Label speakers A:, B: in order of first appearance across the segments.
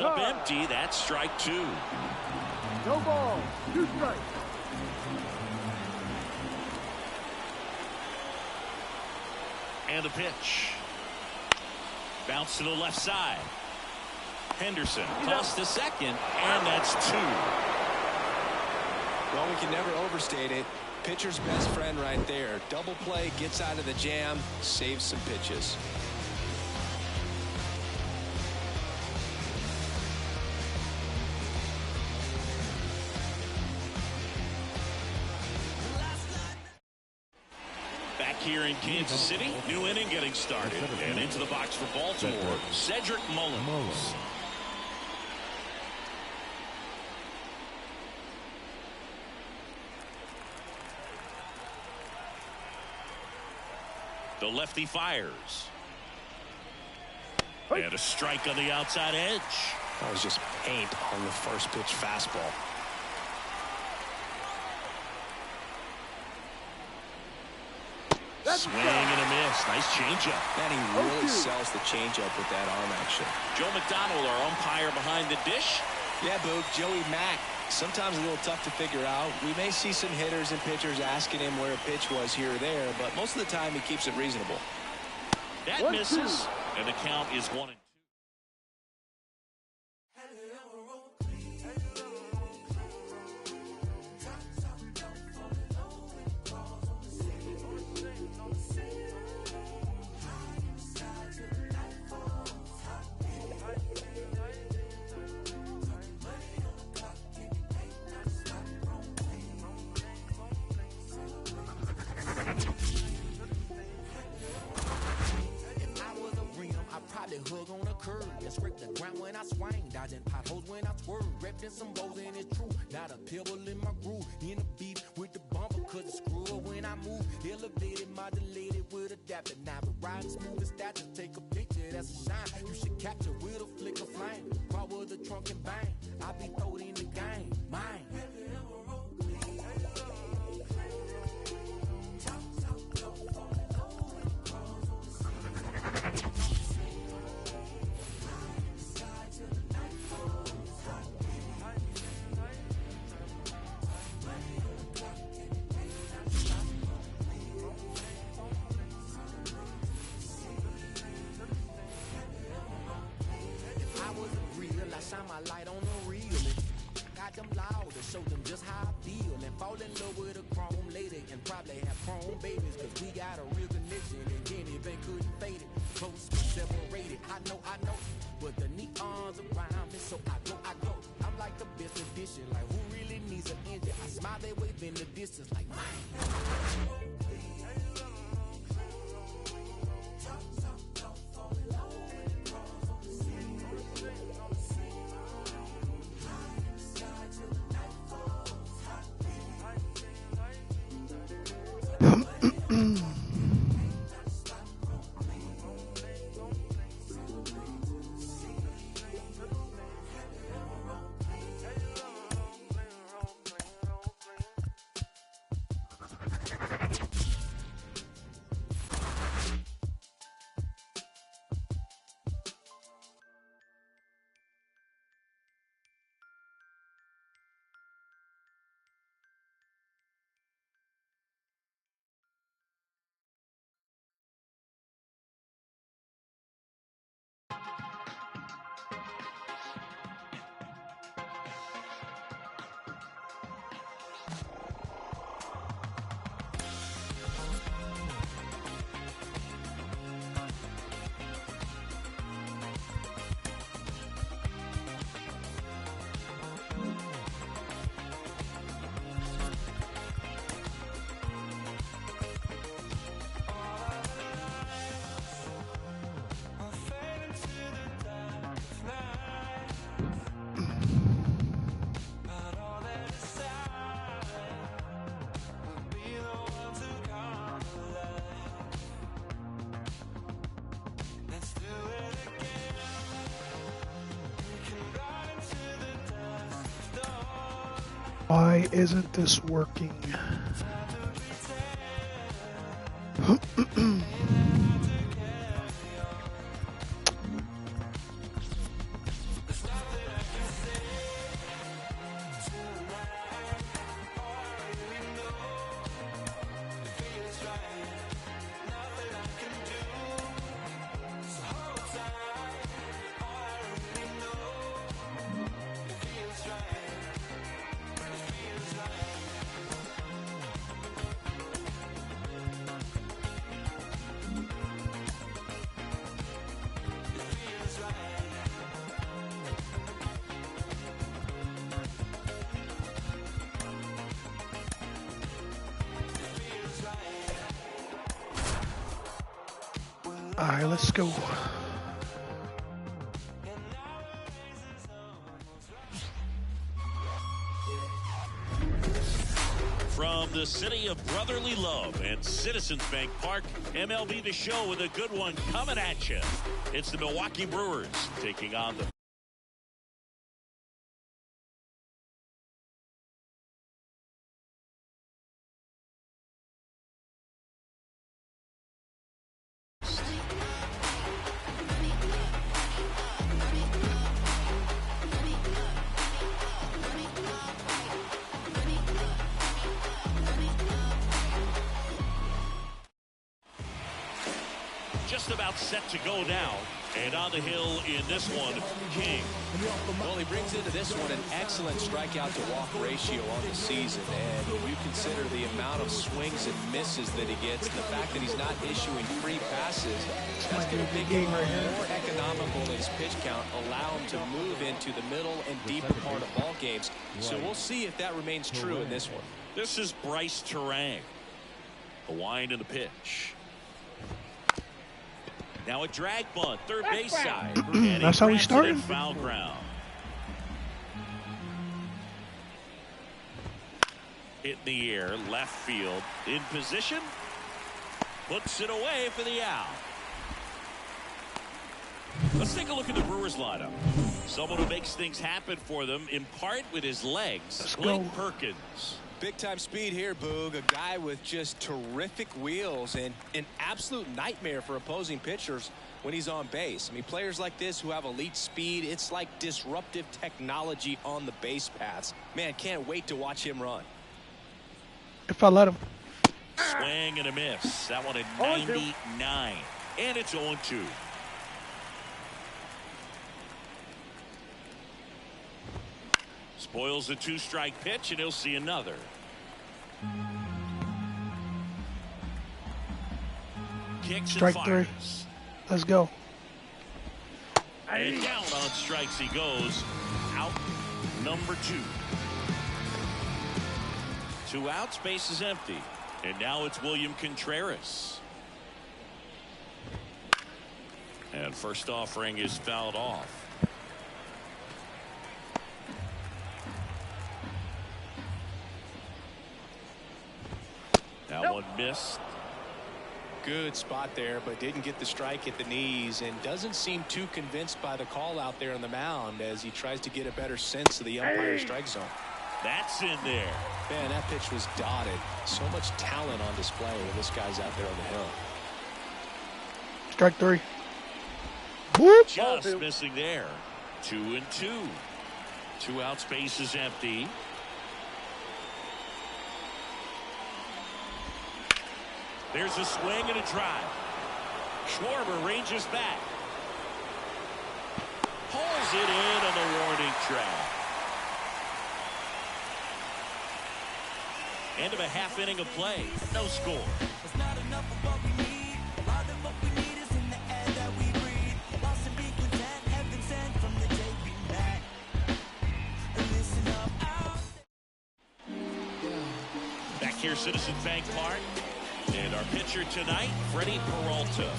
A: up empty. That's strike 2.
B: No ball. 2 strikes.
A: And a pitch. Bounce to the left side. Henderson tossed to second, and that's 2.
C: Well, we can never overstate it. Pitcher's best friend right there. Double play, gets out of the jam, saves some pitches.
A: Back here in Kansas City, new inning getting started. And into the box for Baltimore, Cedric Mullins. The lefty fires. And a strike on the outside edge.
C: That was just paint on the first pitch fastball.
A: Swing and a miss. Nice changeup.
C: And he really sells the changeup with that arm action.
A: Joe McDonald, our umpire behind the dish.
C: Yeah, Boog, Joey Mack. Sometimes a little tough to figure out. We may see some hitters and pitchers asking him where a pitch was here or there, but most of the time he keeps it reasonable.
A: That misses, and the count is 1-2.
D: Hug on a curve and scrape the ground when I swing, dodging potholes when I swerve, wrapped in some bows and it's true, not a pebble in my groove, in the beat with the bumper, cause it's screw up when I move, elevated, modulated with adapter, now the riding smooth and stature, take a picture, that's a shine, you should capture with a flick of flame, crawl with the trunk and bang, I be throwed in the game, mine. Shine my light on the real and got them loud to show them just how I feel and fall in love with a chrome lady and probably have chrome babies cause we got a real connection and Kenny Bank couldn't fade it, close but separated, I know, but the neons around me so I go, I'm like the best edition, like who really needs an engine, I smile they wave in the distance like mine.
E: Why isn't this working? All right, let's go.
A: From the city of brotherly love and Citizens Bank Park, MLB The Show with a good one coming at you. It's the Milwaukee Brewers taking on the just about set to go now. And on the hill in this one, King.
C: Well, he brings into this one an excellent strikeout to walk ratio on the season. And when you consider the amount of swings and misses that he gets, and the fact that he's not issuing free passes, that's going to make him more economical in his pitch count, allow him to move into the middle and deeper part of ball games. So we'll see if that remains true in this one.
A: This is Bryce Terang. A wind in the pitch. Now a drag bunt, third base side.
E: That's how we started.
A: Foul ground. Hit in the air, left field, in position. Puts it away for the out. Let's take a look at the Brewers lineup. Someone who makes things happen for them, in part with his legs. Blake Perkins.
C: Big time speed here, Boog. A guy with just terrific wheels and an absolute nightmare for opposing pitchers when he's on base. I mean, players like this who have elite speed, it's like disruptive technology on the base paths. Man, can't wait to watch him run.
E: If I let him.
A: Swing and a miss. That one at 99. And it's 0-2. Spoils a two-strike pitch, and he'll see another. Kicks
E: Strike
A: and
E: three.
A: fires.
E: Let's go.
A: And down on strikes he goes. Out number 2. 2 outs, base is empty. And now it's William Contreras. And first offering is fouled off. That one missed.
C: Good spot there, but didn't get the strike at the knees and doesn't seem too convinced by the call out there on the mound as he tries to get a better sense of the umpire's strike zone.
A: That's in there.
C: Man, that pitch was dotted. So much talent on display when this guy's out there on the hill.
E: Strike 3. Whoop.
A: Just missing there. 2-2. 2 outs, base is empty. There's a swing and a drive. Schwarber ranges back. Pulls it in on the warning track. End of a half inning of play. No score.
D: It's not enough of what we need. A lot of what we need is in the air that we breathe. Lost and be content, heaven sent from the day we met. Listen up, out.
A: Back here, Citizens Bank Park. And our pitcher tonight, Freddie Peralta.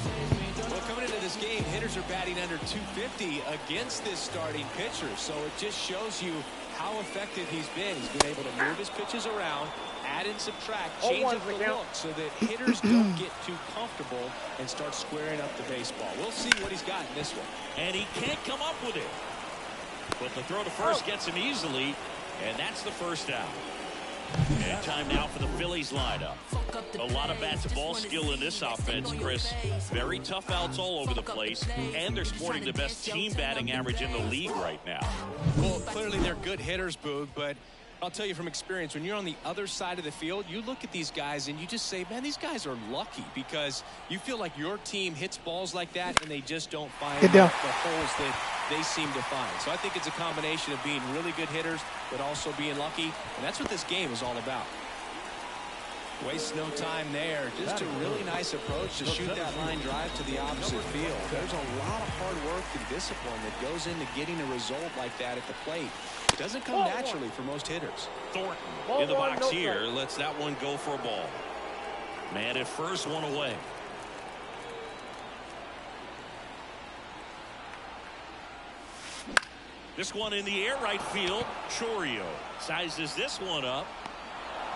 C: Well, coming into this game, hitters are batting under 250 against this starting pitcher. So it just shows you how effective he's been. He's been able to move his pitches around, add and subtract, change up the look so that hitters don't get too comfortable and start squaring up the baseball. We'll see what he's got in this one.
A: And he can't come up with it. But the throw to first gets him easily, and that's the first out. And time now for the Phillies lineup. A lot of bat-to-ball skill in this offense, Chris. Very tough outs all over the place, and they're sporting the best team batting average in the league right now.
C: Well, clearly they're good hitters, Boog, but I'll tell you from experience, when you're on the other side of the field, you look at these guys and you just say, man, these guys are lucky because you feel like your team hits balls like that and they just don't find the holes that they seem to find. So I think it's a combination of being really good hitters, but also being lucky, and that's what this game is all about. Wastes no time there. Just a really nice approach to shoot that line drive to the opposite field. There's a lot of hard work and discipline that goes into getting a result like that at the plate. It doesn't come naturally for most hitters.
A: Thornton in the box here lets that one go for a ball. Man at first, one away. This one in the air, right field. Chourio sizes this one up,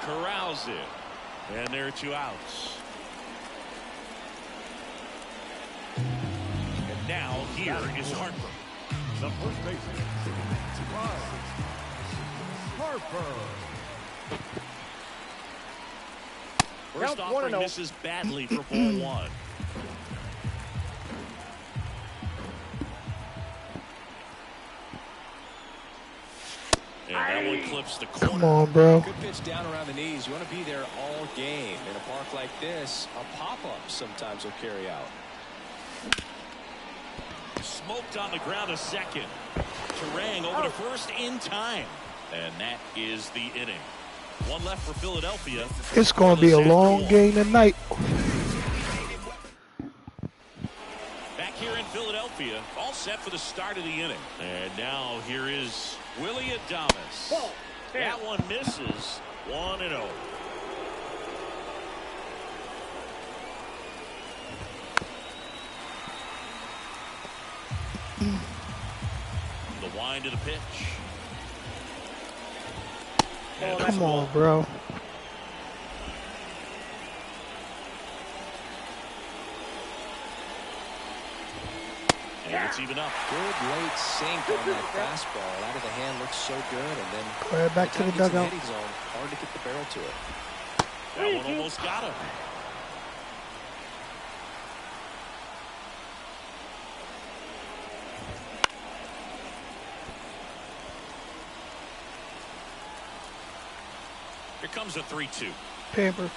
A: corrals it, and there are 2 outs. And now here is Harper.
B: The first baseman, Harper.
A: First
B: Count
A: offering
B: 1-0.
A: misses badly for ball 1. And that one clips the corner.
E: Come on, bro.
C: Good pitch down around the knees. You want to be there all game. In a park like this, a pop-up sometimes will carry out.
A: Smoked on the ground a second. Turang over to first in time. And that is the inning. 1 left for Philadelphia.
E: It's going to be a long game tonight.
A: Back here in Philadelphia, all set for the start of the inning. And now here is Willy Adames. That one misses. 1-0. The wind of the pitch. And
E: Come on, bro.
A: And it's even up.
C: Good late sink on that fastball. Out of the hand looks so good, and then
E: Go ahead, back to the
C: by time it gets in
E: dugout.
C: hitting zone, hard to get the barrel to it.
A: That one almost got him. Here comes a 3-2.
E: Pamper.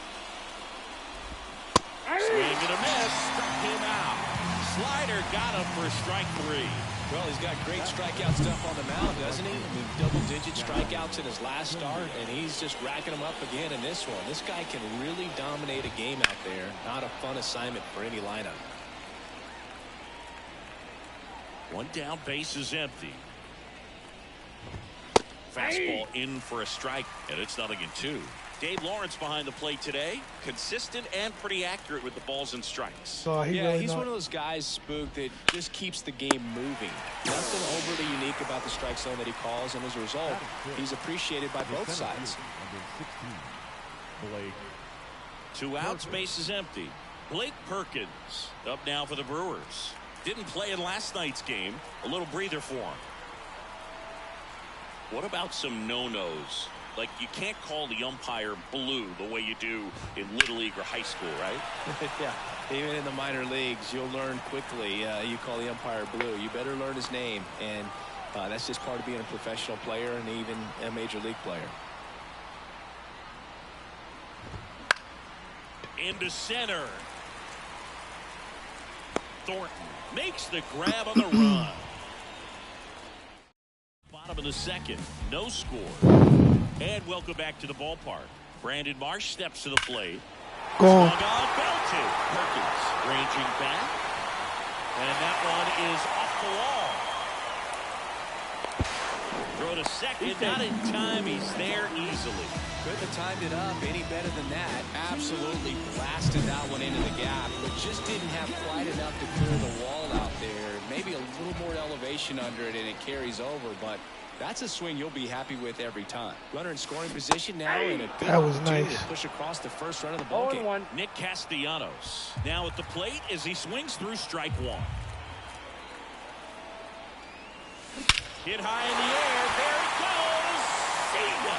A: Swing and a miss. Struck him out. Slider got him for strike 3.
C: Well, he's got great strikeout stuff on the mound, doesn't he? I mean, double-digit strikeouts in his last start, and he's just racking them up again in this one. This guy can really dominate a game out there. Not a fun assignment for any lineup.
A: 1 down, base is empty. Fastball in for a strike, and it's 0-2. Dave Lawrence behind the plate today. Consistent and pretty accurate with the balls and strikes.
E: So he
C: Yeah,
E: really
C: he's
E: not.
C: one of those guys, Spook, that just keeps the game moving. Nothing overly unique about the strike zone that he calls, and as a result, he's appreciated by both sides.
A: 2 outs, base is empty. Blake Perkins up now for the Brewers. Didn't play in last night's game. A little breather for him. What about some no-nos? Like, you can't call the umpire blue the way you do in Little League or high school, right?
C: Yeah, even in the minor leagues, you'll learn quickly. You call the umpire blue. You better learn his name, and that's just part of being a professional player and even a major league player.
A: Into center. Thornton makes the grab on the run. Bottom of the second, no score. And welcome back to the ballpark. Brandon Marsh steps to the plate.
E: Gone.
A: Swung on, belted. Perkins ranging back. And that one is off the wall. Throw to second, not in time. He's there easily.
C: Couldn't have timed it up any better than that. Absolutely blasted that one into the gap, but just didn't have quite enough to clear the wall out there. Maybe a little more elevation under it, and it carries over, but that's a swing you'll be happy with every time. Runner in scoring position now, and a good
E: That was
C: opportunity
E: nice.
C: to push across the first run of the ballgame.
A: Nick Castellanos now at the plate as he swings through strike 1. Hit high in the air. There it goes. See ya.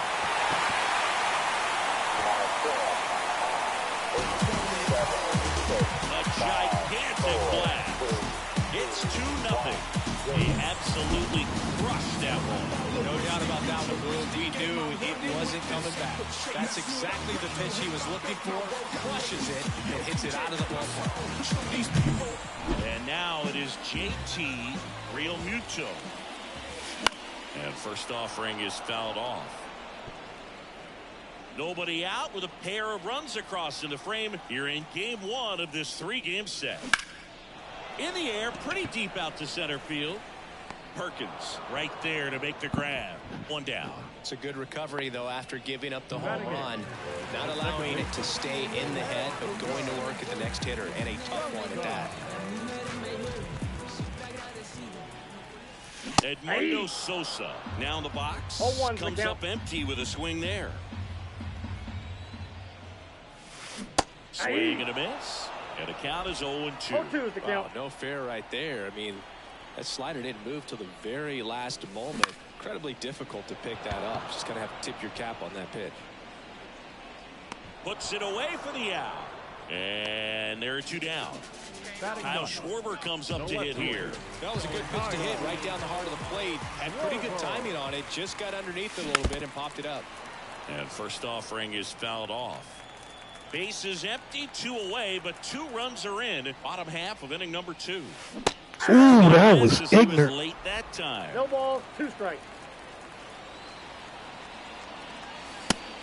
A: A gigantic blast. It's 2-0. He absolutely crushed that one.
C: No doubt about that one, Will. We knew it wasn't coming back. That's exactly the pitch he was looking for. Crushes it and hits it out of the ballpark.
A: And now it is JT Realmuto. And first offering is fouled off. Nobody out with a pair of runs across in the frame here in game 1 of this 3-game set. In the air, pretty deep out to center field. Perkins right there to make the grab. 1 down.
C: It's a good recovery, though, after giving up the home run. Not allowing it to stay in the head, but going to work at the next hitter, and a tough one at that.
A: Edmundo Sosa now in the box. Comes up empty with a swing there. Swing and a miss. And the count is 0-2.
C: Wow, no fair right there. I mean, that slider didn't move till the very last moment. Incredibly difficult to pick that up. Just got to have to tip your cap on that pitch.
A: Puts it away for the out. And there are 2 down. Kyle Schwarber comes up to hit here.
C: That was a good pitch to hit right down the heart of the plate. Had pretty good timing on it. Just got underneath it a little bit and popped it up.
A: And first offering is fouled off. Base is empty, 2 away, but 2 runs are in. Bottom half of inning number 2.
E: Ooh, that was ignorant.
A: Late that time.
F: No balls, 2 strikes.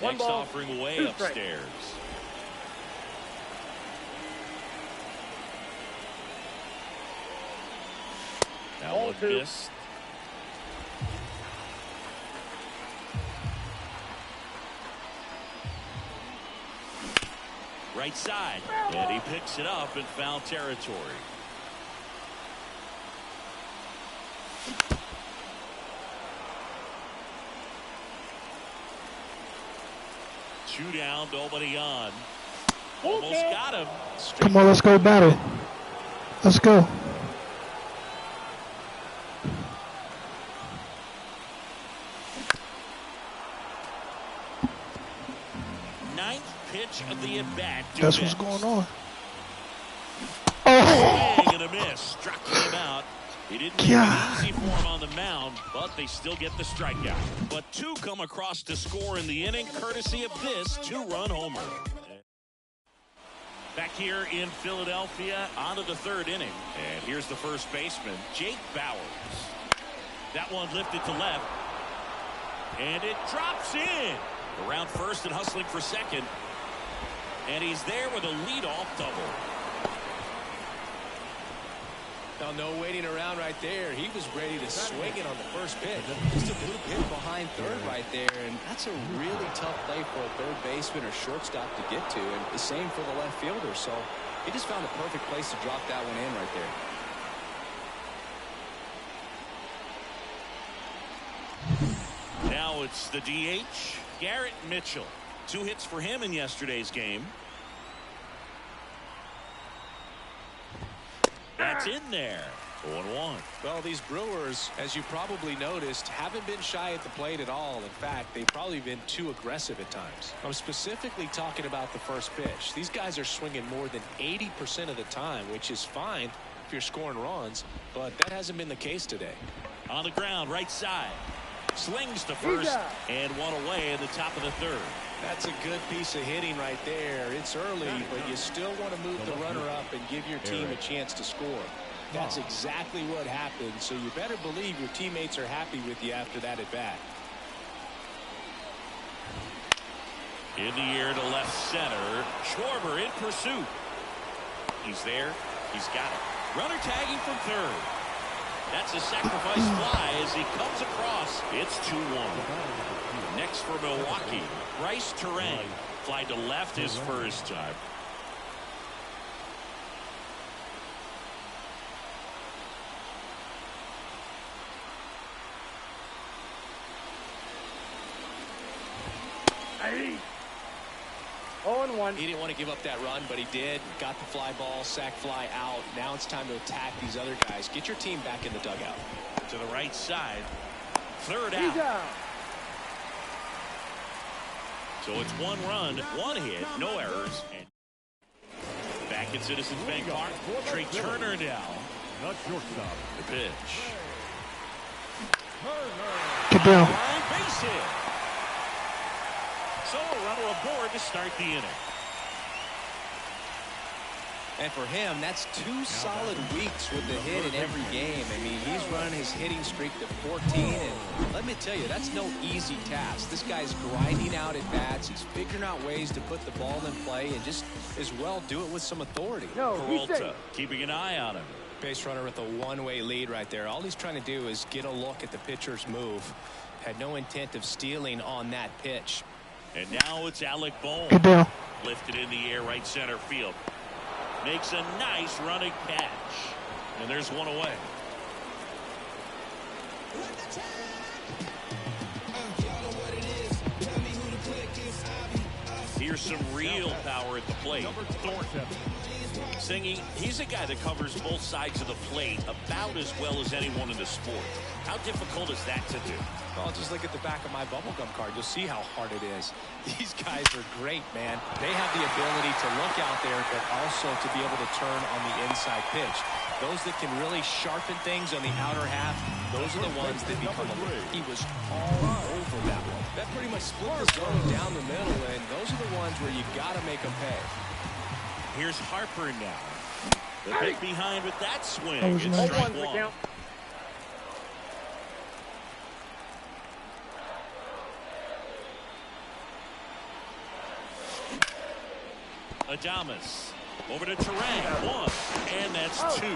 A: Next offering away upstairs. That one missed. Right side. And he picks it up in foul territory. Two down, nobody on. Almost got him.
E: Come on, let's go battle. Let's go.
A: Ninth pitch of the at-bat.
E: That's what's going on.
A: Oh! Swing and a miss. Struck him out. He didn't make it easy for him on the mound, but they still get the strikeout. But 2 come across to score in the inning, courtesy of this 2-run homer. Back here in Philadelphia, on to the 3rd inning. And here's the first baseman, Jake Bauers. That one lifted to left. And it drops in. Around first and hustling for second. And he's there with a leadoff double.
C: Now, no waiting around right there. He was ready to swing it on the first pitch. Just a little hit behind third right there, and that's a really tough play for a third baseman or shortstop to get to, and the same for the left fielder. So he just found a perfect place to drop that one in right there.
A: Now it's the DH, Garrett Mitchell. 2 hits for him in yesterday's game. That's in there. 0-1.
C: Well, these Brewers, as you probably noticed, haven't been shy at the plate at all. In fact, they've probably been too aggressive at times. I'm specifically talking about the first pitch. These guys are swinging more than 80% of the time, which is fine if you're scoring runs, but that hasn't been the case today.
A: On the ground, right side. Slings to first and 1 away in the top of the 3rd.
C: That's a good piece of hitting right there. It's early, but you still want to move the runner up and give your team a chance to score. That's exactly what happened, so you better believe your teammates are happy with you after that at bat.
A: In the air to left center. Schwarber in pursuit. He's there. He's got it. Runner tagging from 3rd. That's a sacrifice fly as he comes across. It's 2-1. Next for Milwaukee, Bryce Terang. Fly to left his first time.
F: Hey. 0-1.
C: He didn't want to give up that run, but he did. Got the fly ball, sac fly out. Now it's time to attack these other guys. Get your team back in the dugout.
A: To the right side. 3rd out. So it's 1 run, 1 hit, no errors. And back at Citizens Bank Park, Trey Turner now.
B: Not shortstop.
A: The pitch.
E: Get down.
A: Base hit. So a runner aboard to start the inning.
C: And for him, that's 2 solid weeks with the hit in every game. I mean, he's running his hitting streak to 14, and let me tell you, that's no easy task. This guy's grinding out at bats. He's figuring out ways to put the ball in play and just as well do it with some authority.
A: Peralta keeping an eye on him.
C: Base runner with a one-way lead right there. All he's trying to do is get a look at the pitcher's move. Had no intent of stealing on that pitch.
A: And now it's Alec Bohm.
E: Get down.
A: Lifted in the air, right center field. Makes a nice running catch. And there's 1 away. Here's some real power at the plate. Singing, he's a guy that covers both sides of the plate about as well as anyone in the sport. How difficult is that to do?
C: Well, just look at the back of my bubblegum card. You'll see how hard it is. These guys are great, man. They have the ability to look out there, but also to be able to turn on the inside pitch. Those that can really sharpen things on the outer half, those are the ones that become elite. He was all over that one. That pretty much split the zone down the middle, and those are the ones where you got to make them pay.
A: Here's Harper now. The pick behind with that swing.
E: That was
A: It's
E: nice.
A: strike
F: 0-1
A: one.
F: count.
A: Adames over to Terang. 1, and that's 2.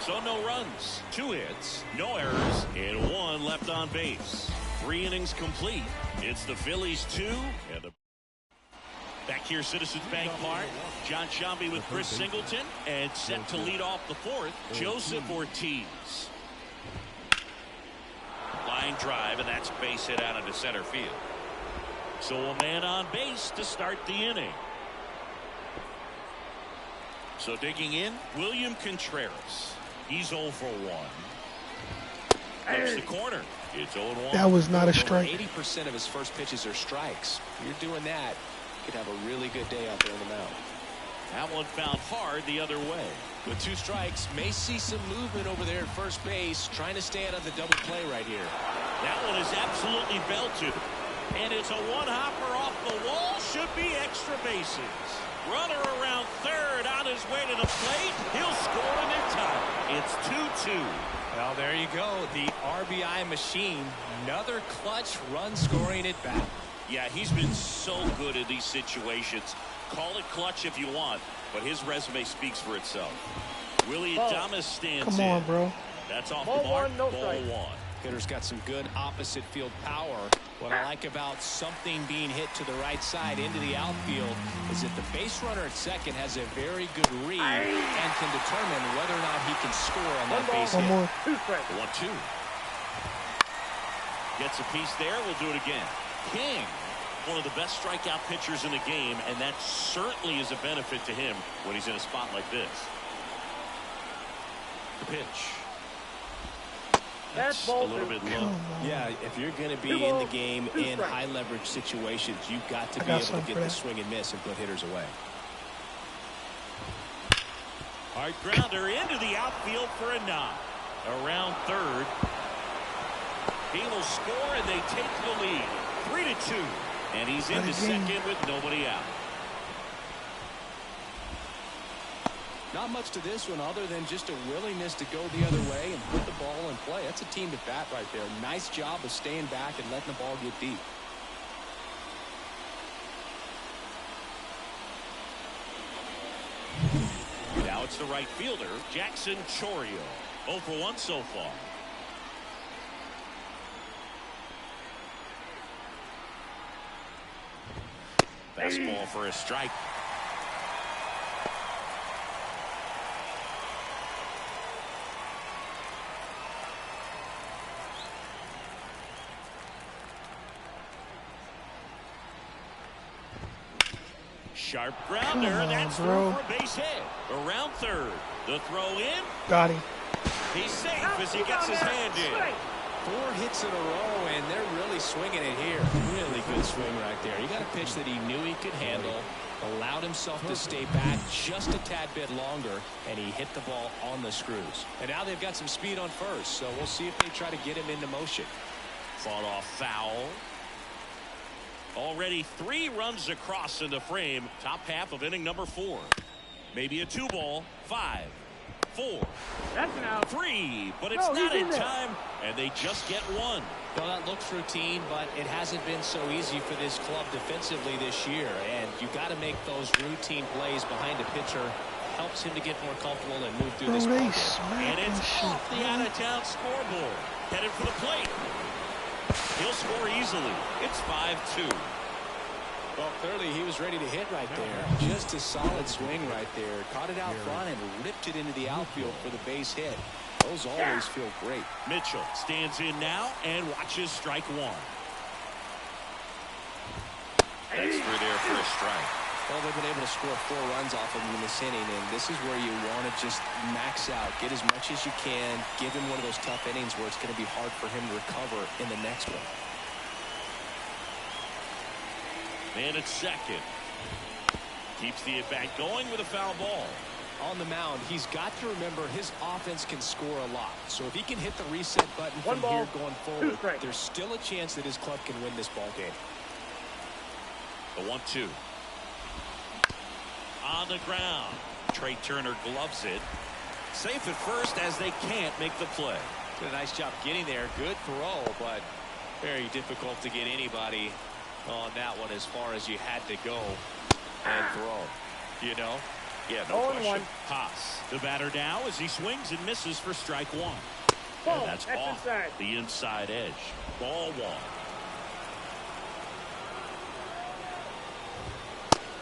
A: So no runs, 2 hits, no errors, and 1 left on base. 3 innings complete. It's the Phillies 2 and the back here, Citizens Bank Park. John Shambi with Chris Singleton, and set to lead off the 4th, Joseph Ortiz. Line drive, and that's a base hit out into center field. So a man on base to start the inning. So digging in, William Contreras. He's 0 for 1. There's the corner. It's 0-1.
E: That was not a strike.
C: 80% of his first pitches are strikes. You're doing that, you could have a really good day out there on the mound.
A: That one found hard the other way.
C: With 2 strikes, may see some movement over there at first base, trying to stay out of the double play right here.
A: That one is absolutely belted. And it's a one-hopper off the wall. Should be extra bases. Runner around third on his way to the plate. He'll score in time. It's 2-2.
C: Well, there you go. The RBI machine. Another clutch run scoring at bat.
A: Yeah, he's been so good in these situations. Call it clutch if you want, but his resume speaks for itself. Willie Adames stands
E: Come on,
A: in.
E: bro.
A: That's off
F: Ball
A: the mark.
F: one, no
A: Ball
F: strike.
A: 1.
C: Hitter's got some good opposite field power. What I like about something being hit to the right side into the outfield is that the base runner at second has a very good read and can determine whether or not he can score on that base
E: One
C: hit.
E: more.
F: 2 strikes.
A: 1-2. Gets a piece there. We'll do it again. King, one of the best strikeout pitchers in the game, and that certainly is a benefit to him when he's in a spot like this. The pitch.
F: That's
A: a
F: ball
A: little
F: 2.
A: bit low.
C: Yeah, if you're going to be
F: 2
C: in the
F: balls,
C: game
F: 2
C: in
F: strikes.
C: high leverage situations, you've got to
E: I
C: be
E: got
C: able to
E: something
C: get
E: for
C: the
E: that.
C: swing and miss and put hitters away.
A: Hard grounder into the outfield for a knock. Around third. He will score, and they take the lead. 3-2. And he's into second with nobody out.
C: Not much to this one other than just a willingness to go the other way and put the ball in play. That's a team to bat right there. Nice job of staying back and letting the ball get deep.
A: Now it's the right fielder, Jackson Chourio. 0 for 1 so far. Fastball for a strike. Sharp grounder.
E: Come on,
A: That's
E: bro.
A: through for a base hit. Around third. The throw in.
E: Got him.
A: He's safe as he gets his hand in.
C: 4 hits in a row, and they're really swinging it here. Really good swing right there. He got a pitch that he knew he could handle, allowed himself to stay back just a tad bit longer, and he hit the ball on the screws. And now they've got some speed on first, so we'll see if they try to get him into motion.
A: Fought off foul. Already 3 runs across in the frame. Top half of inning number 4. Maybe a 2-ball. 5, 4,
F: That's an out.
A: 3, but it's
F: No,
A: not
F: he's
A: in
F: in there.
A: time, and they just get 1.
C: Well, that looks routine, but it hasn't been so easy for this club defensively this year, and you got to make those routine plays behind a pitcher. Helps him to get more comfortable and move through
E: Bro,
C: this
E: they
C: ball.
E: smacked
A: And
E: that
A: it's
E: shit,
A: off the
E: bro.
A: out-of-town scoreboard. Headed for the plate. He'll score easily. It's 5-2.
C: Well, clearly he was ready to hit right there. Just a solid swing right there. Caught it out front and ripped it into the outfield for the base hit. Those always feel great.
A: Mitchell stands in now and watches strike one. That's through there for a strike.
C: Well, they've been able to score 4 runs off of him in this inning, and this is where you want to just max out, get as much as you can, give him one of those tough innings where it's going to be hard for him to recover in the next one.
A: Man at second. Keeps the at-bat going with a foul ball.
C: On the mound, he's got to remember his offense can score a lot. So if he can hit the reset button from here going forward, there's still a chance that his club can win this ball game.
A: The 1-2. On the ground. Trey Turner gloves it. Safe at first as they can't make the play.
C: Did a nice job getting there. Good throw, but very difficult to get anybody on that one as far as you had to go and throw. You know?
A: Yeah, no question. Haas, the batter now as he swings and misses for strike one. And that's off the inside edge. Ball one.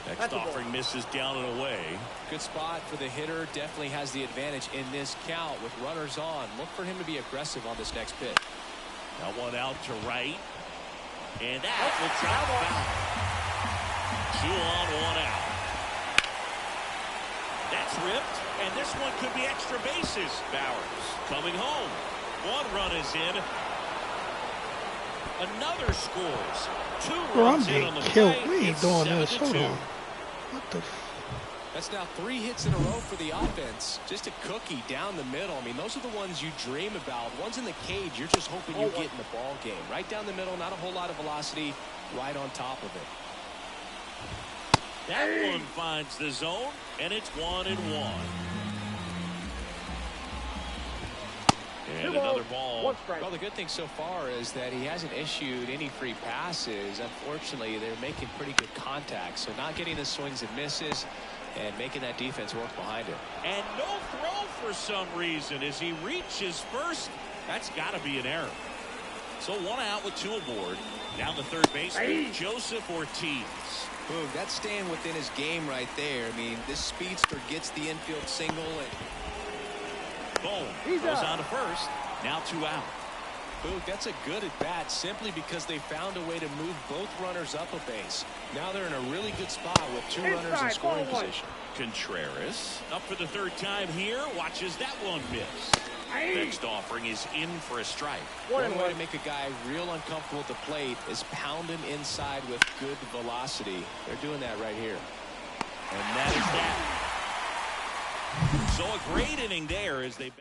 A: Next offering misses down and away.
C: Good spot for the hitter. Definitely has the advantage in this count with runners on. Look for him to be aggressive on this next pitch.
A: Now one out to right. And that will drop foul. 2 on, 1 out. That's ripped, and this one could be extra bases. Bowers coming home. 1 run is in. Another scores. 2
E: Bro, I'm
A: runs in
E: getting
A: on the
E: killed.
A: play.
E: We ain't
A: It's
E: doing this.
A: 7-2.
E: Hold on. What the
C: That's now 3 hits in a row for the offense. Just a cookie down the middle. I mean, those are the ones you dream about. Ones in the cage, you're just hoping you get in the ball game. Right down the middle, not a whole lot of velocity, right on top of it.
A: That one finds the zone, and it's 1-1. And another ball.
C: Well, the good thing so far is that he hasn't issued any free passes. Unfortunately, they're making pretty good contact. So not getting the swings and misses and making that defense work behind it.
A: And no throw for some reason as he reaches first. That's got to be an error. So 1 out with 2 aboard. Down the third baseman, Joseph Ortiz.
C: Boom, that's staying within his game right there. I mean, this speedster gets the infield single. And
A: boom, goes on to first. Now 2 out.
C: Boog, that's a good at bat simply because they found a way to move both runners up a base. Now they're in a really good spot with 2 runners in scoring position.
A: Contreras up for the 3rd time here. Watches that one miss. Next offering is in for a strike.
C: One way to make a guy real uncomfortable at the plate is pound him inside with good velocity. They're doing that right here.
A: And that is that. So a great inning there as they.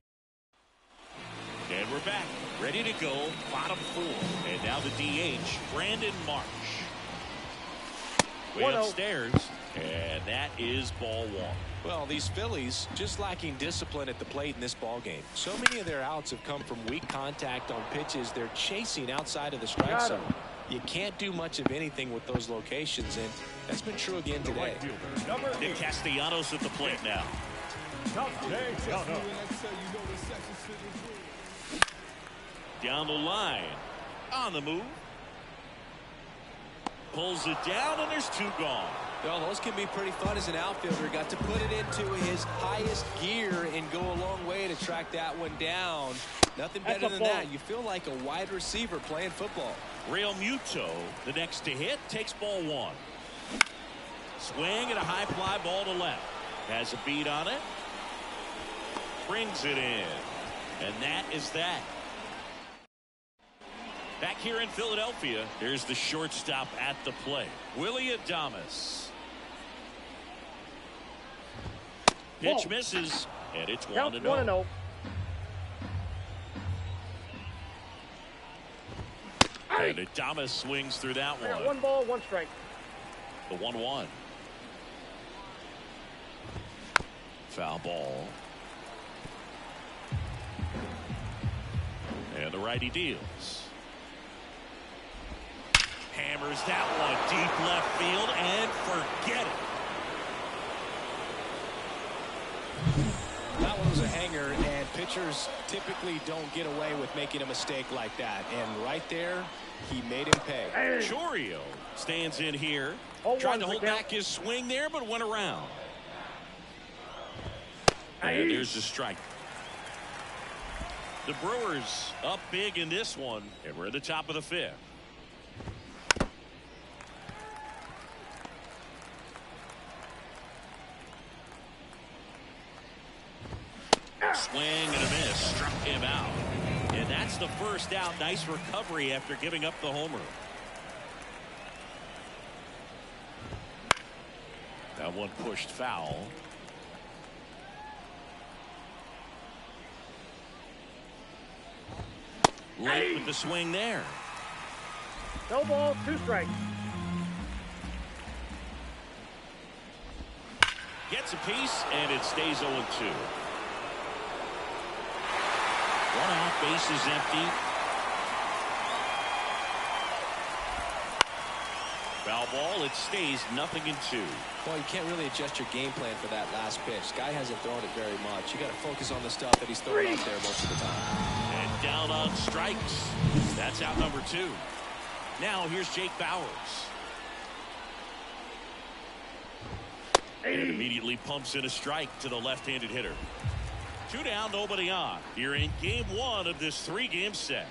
A: And we're back, ready to go, bottom 4. And now the DH, Brandon Marsh. Way upstairs, and that is ball 1.
C: Well, these Phillies just lacking discipline at the plate in this ball game. So many of their outs have come from weak contact on pitches they're chasing outside of the strike zone. You can't do much of anything with those locations, and that's been true again today.
A: Nick Castellanos at the plate now. Down the line, on the move. Pulls it down, and there's 2 gone.
C: Well, those can be pretty fun as an outfielder. Got to put it into his highest gear and go a long way to track that one down. Nothing better than that. You feel like a wide receiver playing football.
A: Real Muto, the next to hit, takes ball 1. Swing and a high fly ball to left. Has a beat on it. Brings it in. And that is that. Back here in Philadelphia, here's the shortstop at the plate, Willy Adames. Pitch misses, and it's 1-0. And Adames swings through that one.
F: 1 ball, 1 strike.
A: The 1-1. Foul ball. And the righty deals. Hammers that one deep left field and forget it.
C: That one was a hanger, and pitchers typically don't get away with making a mistake like that. And right there, he made him pay.
A: Chourio stands in here. Tried to hold back his swing there, but went around. And there's the strike. The Brewers up big in this one, and we're at the top of the 5th. Swing and a miss, struck him out. And that's the first out. Nice recovery after giving up the homer. That one pushed foul. Late with the swing there.
F: No ball, 2 strikes.
A: Gets a piece, and it stays 0-2. One out, base is empty. Foul ball, it stays 0-2.
C: Well, you can't really adjust your game plan for that last pitch. Guy hasn't thrown it very much. You got to focus on the stuff that he's throwing out there most of the time.
A: And down on strikes. That's out number 2. Now here's Jake Bauers. And immediately pumps in a strike to the left-handed hitter. 2 down, nobody on. Here in game 1 of this 3-game set.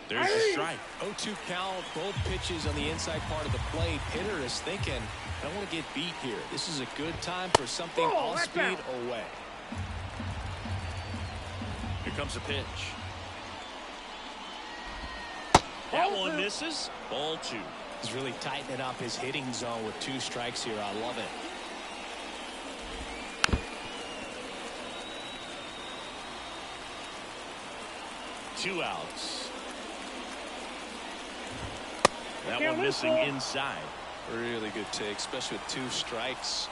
A: There's a strike.
C: 0-2 count, both pitches on the inside part of the plate. Hitter is thinking, I don't want to get beat here. This is a good time for something off speed away.
A: Here comes a pitch. That one misses. Ball 2.
C: He's really tightening up his hitting zone with 2 strikes here. I love it.
A: Two outs. That one missing inside.
C: Really good take, especially with 2 strikes.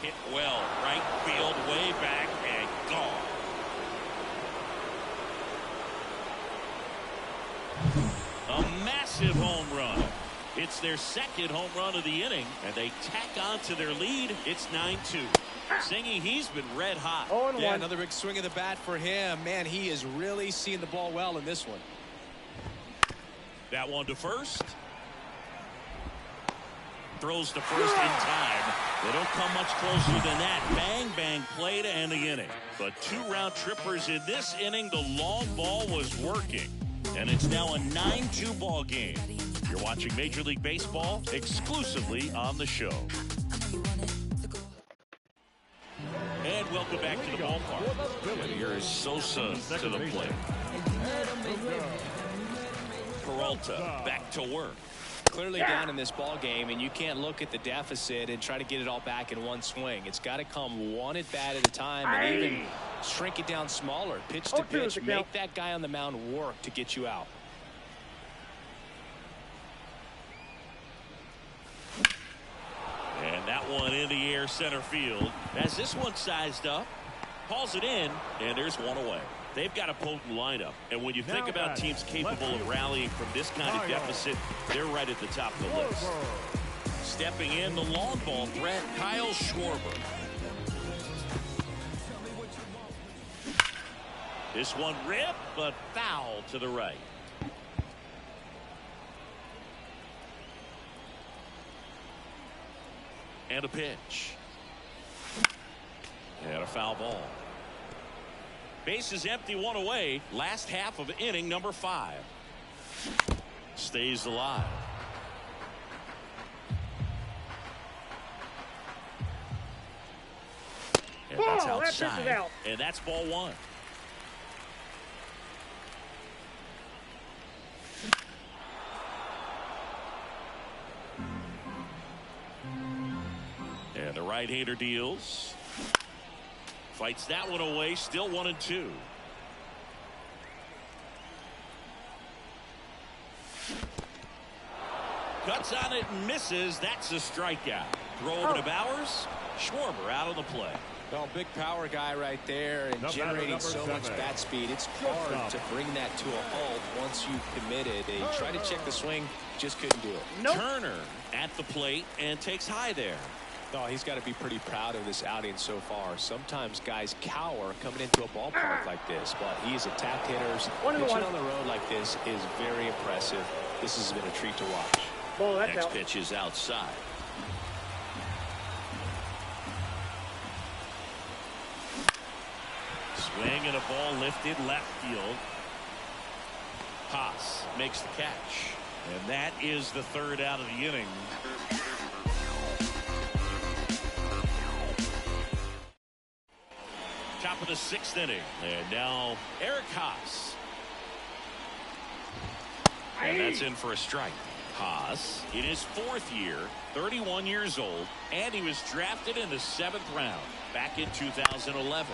A: Hit well, right field, way back, and gone. A massive home run. It's their 2nd home run of the inning, and they tack on to their lead. It's 9-2. Singy, he's been red hot.
C: Yeah, another big swing of the bat for him. Man, he is really seeing the ball well in this one.
A: That one to first. Throws to first in time. They don't come much closer than that. Bang, bang play to end the inning. But 2 round trippers in this inning. The long ball was working. And it's now a 9-2 ball game. You're watching Major League Baseball exclusively on the show. And welcome back to the ballpark. And here is Sosa to the plate. Peralta back to work.
C: Clearly down in this ball game, and you can't look at the deficit and try to get it all back in one swing. It's got to come one at bat at a time, and even shrink it down smaller, pitch to pitch. Make that guy on the mound work to get you out.
A: And that one in the air center field. As this one sized up, hauls it in, and there's one away. They've got a potent lineup, and when you think about teams capable of rallying from this kind of deficit, they're right at the top of the list. Stepping in, the long ball threat, Kyle Schwarber. This one ripped, but foul to the right. And a pitch. And a foul ball. Base is empty, one away. Last half of inning number 5. Stays alive. And that's outside. And that's ball 1. And the right-hander deals. Fights that one away, still 1-2. Cuts on it and misses. That's a strikeout. Throw over to Bauers. Schwarber out of the play.
C: Well, big power guy right there and generating so much bat speed. It's hard to bring that to a halt once you've committed. They try to check the swing, just couldn't do it.
A: Turner at the plate and takes high there.
C: Oh, he's got to be pretty proud of this outing so far. Sometimes guys cower coming into a ballpark like this, but he's attacked hitters. Pitching on the road like this is very impressive. This has been a treat to watch.
A: Next pitch is outside. Swing and a ball lifted left field. Haas makes the catch. And that is the third out of the inning. Top of the sixth inning. And now Eric Haas. And that's in for a strike. Haas in his fourth year, 31 years old, and he was drafted in the 7th round back in 2011.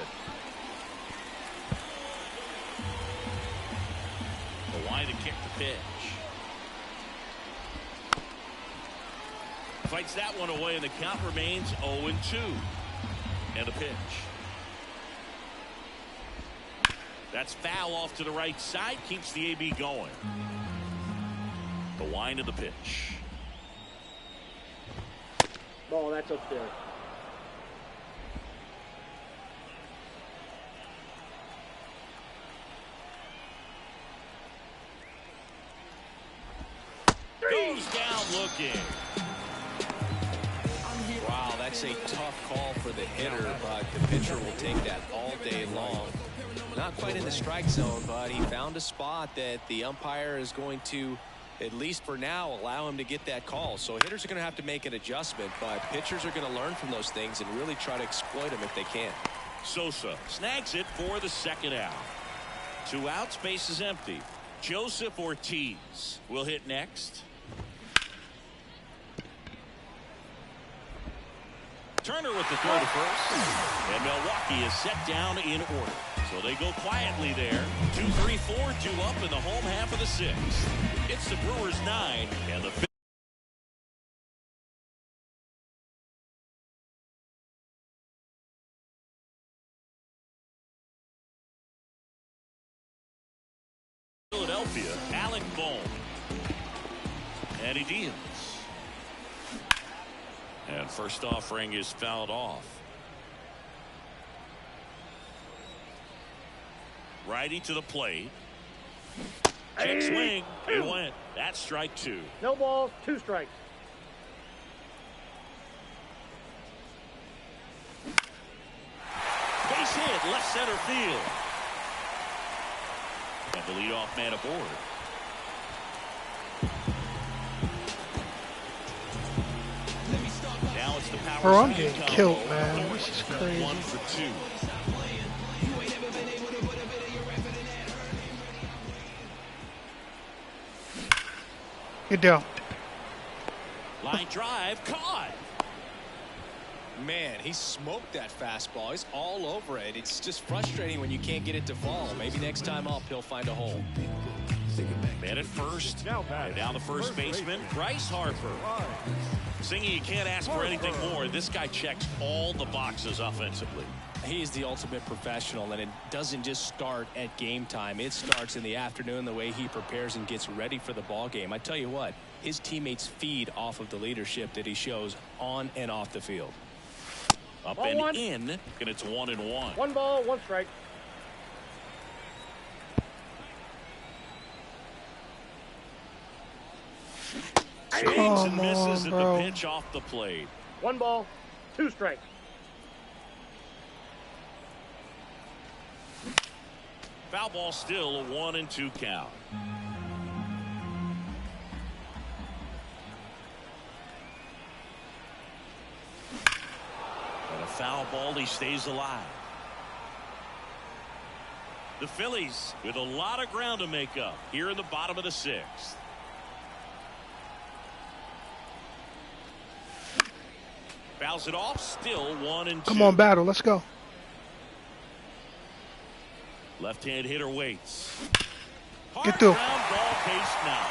A: The line to kick the pitch. Fights that one away, and the count remains 0-2. And a pitch. That's foul off to the right side, keeps the AB going. The wind of the pitch.
F: Ball, that's upstairs.
A: Goes down looking.
C: Wow, that's a tough call for the hitter, but the pitcher will take that all day long. Not quite in the strike zone, but he found a spot that the umpire is going to, at least for now, allow him to get that call. So hitters are going to have to make an adjustment, but pitchers are going to learn from those things and really try to exploit them if they can.
A: Sosa snags it for the second out. 2 outs, base is empty. Joseph Ortiz will hit next. Turner with the throw to first. And Milwaukee is set down in order. So they go quietly there. 2-3-4, 2 up in the home half of the 6th. It's the Brewers 9 and the Philadelphia, Alec Bohm. And he deals. And first offering is fouled off. Righty to the plate. Check swing. It went. That's strike 2.
F: No balls, 2 strikes.
A: Base hit, left center field. And the leadoff man aboard. Now it's the power.
E: Bro, I'm getting killed, man. This is crazy.
A: 1 for 2.
E: Good deal.
A: Line drive, caught.
C: Man, he smoked that fastball. He's all over it. It's just frustrating when you can't get it to fall. Maybe next time up he'll find a hole.
A: Man at first. And now the first baseman, Bryce Harper. Singing, you can't ask for anything more. This guy checks all the boxes offensively.
C: He is the ultimate professional, and it doesn't just start at game time. It starts in the afternoon, the way he prepares and gets ready for the ball game. I tell you what, his teammates feed off of the leadership that he shows on and off the field.
A: Up
F: Ball
A: and
F: one.
A: in, and it's 1-1.
F: 1 ball, 1 strike.
A: Swings and
E: Come
A: misses
E: on,
A: at
E: bro.
A: the pitch off the plate.
F: 1 ball, 2 strikes.
A: Foul ball still a 1-2 count. And a foul ball, he stays alive. The Phillies with a lot of ground to make up here in the bottom of the 6th. Fouls it off, still 1-2.
E: Come on, battle. Let's go.
A: Left-hand hitter waits.
E: Get through.
A: Hard ground ball base now.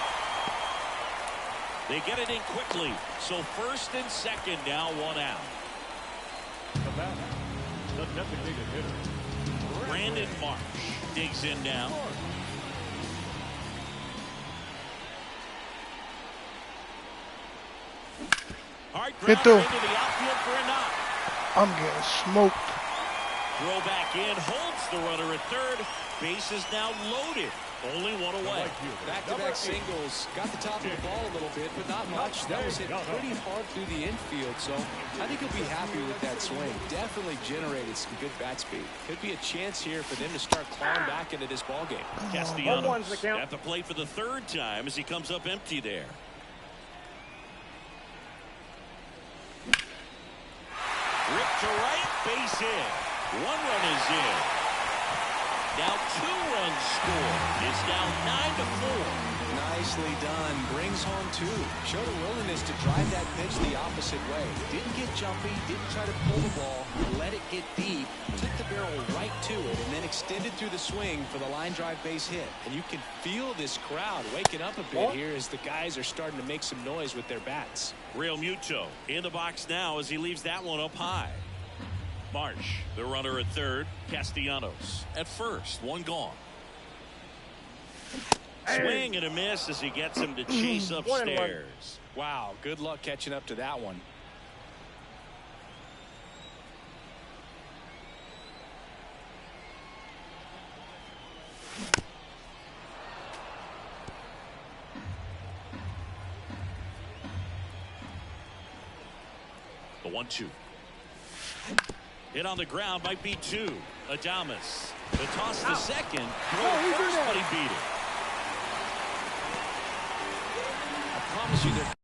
A: They get it in quickly. So first and second now, 1 out.
B: The batter, the designated hitter,
A: Brandon Marsh digs in now. Hard
E: Get
A: ground
E: through.
A: into the outfield for a knock.
E: I'm getting smoked.
A: Throw back in, holds the runner at third. Base is now loaded. Only one away.
C: Back-to-back singles. Got the top of the ball a little bit, but not much. That was hit pretty hard through the infield, so I think he'll be happy with that swing. Definitely generated some good bat speed. Could be a chance here for them to start clawing back into this ball game.
A: Castellanos at the plate for the third time as he comes up empty there. Ripped to right, base hit. One run is in. Now 2 runs scored. It's now 9-4.
C: Nicely done. Brings home 2. Showed a willingness to drive that pitch the opposite way. Didn't get jumpy. Didn't try to pull the ball. Let it get deep. Took the barrel right to it and then extended through the swing for the line drive base hit. And you can feel this crowd waking up a bit here as the guys are starting to make some noise with their bats.
A: Real Muto in the box now as he leaves that one up high. Marsh, the runner at third. Castellanos at first. One gone. Swing and a miss as he gets him to chase upstairs.
C: Wow, good luck catching up to that one.
A: The 1-2. Hit on the ground might be 2. Adames. The toss to second. Throw to first, but he beat it.
C: I promise you that